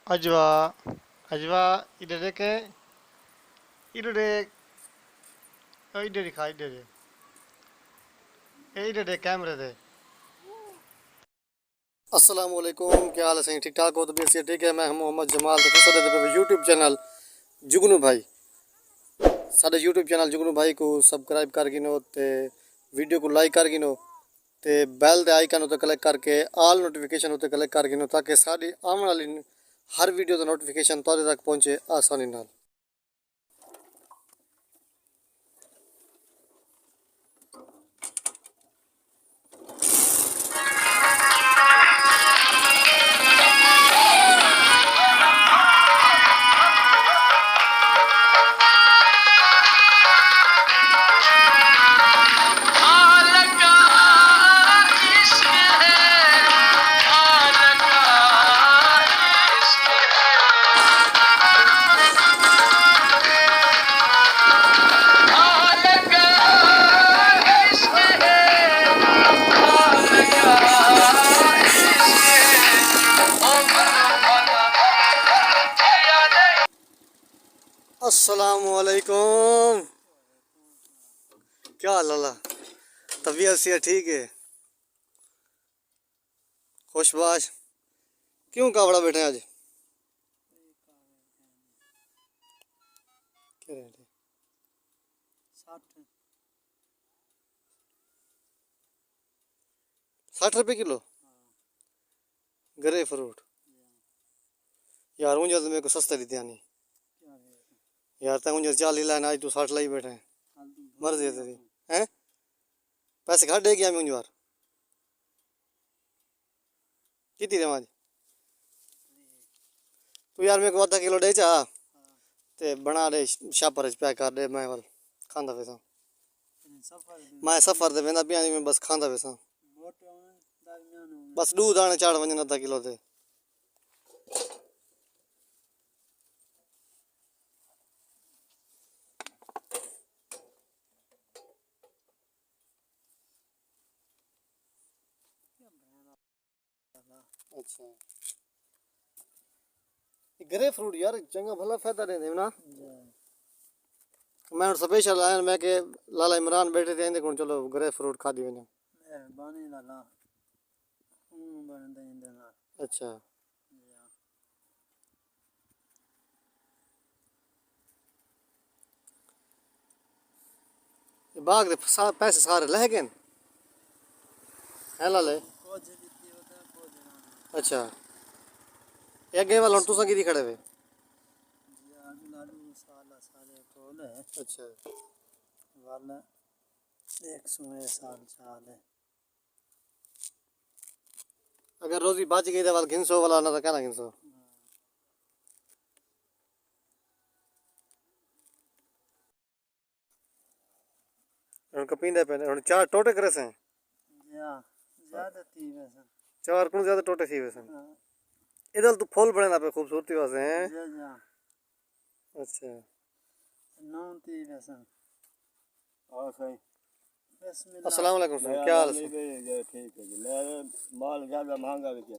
Ajwa, Ajwa, idere ke, idere, idere kha idere, idere कैमरे दे। अस्सलाम वालेकुम, क्या हाल है सही ठीक ठाक हो? तबीयत से ठीक है। मैं हूं मोहम्मद जमाल तो तुम साडे यूट्यूब चैनल जुगनू भाई साडे यूट्यूब चैनल जुगनू भाई को सब्सक्राइब कर गिनो ते वीडियो को लाइक कर गिनो ते बैल दे आइकन उते क्लिक करके ऑल नोटिफिकेशन उते क्लिक कर गिनो ताकि साडी आने वाली हर वीडियो दा नोटिफिकेशन तुहाडे तक पहुंचे आसानी नाल। अस्सलाम वालेकुम, क्या हाल है? तबीयत से ठीक है? खुशबाश, क्यों कावड़ा बैठे आज? क्या रेट है? 60 रुपये किलो ग्रे फ्रूट। यार मुझे तो मेरे को सस्ते दी नहीं यार, तक मुझे 40 लाइन आज तू 60 लाई बैठे हैं। मर्जी है तेरी। हैं पैसे घट दे गया मुझे यार, कितनी रे आज तू यार मेरे को आधा किलो दे चा ते बना दे शापर पैक कर दे। मैं वाल खांदा पैसा मैं सफर दे वेंदा पिया मैं बस खांदा पैसा बस दूध आने चाड़ वजन आधा किलो दे। अच्छा ग्रे फ्रूट यार चंगा भला फायदा दे ना। मैं स्पेशल आया मैं के लाला इमरान बैठे थे को चलो ग्रे फ्रूट खा दी मैंने। मेहरबानी लाला बन दे ना। अच्छा बाग दे पैसे सारे लह गए है लाले। अच्छा एक गए वाला तुसा की खड़े हुए। अच्छा वाला 100 साल चाल है। अगर रोजी बच गई तो वाल घिनसो वाला ना तो कहना घिनसो। उनका पींदे पे उन चार टोटे करे से ज्यादा थी वैसे चार कुन ज्यादा टोटे थी वैसे इधर तो फूल बने ना पे खूबसूरती वासे हैं। अच्छा नौ थी वैसे और सही। अस्सलाम वालेकुम, क्या हाल है? ठीक है जी, मेरा माल ज्यादा महंगा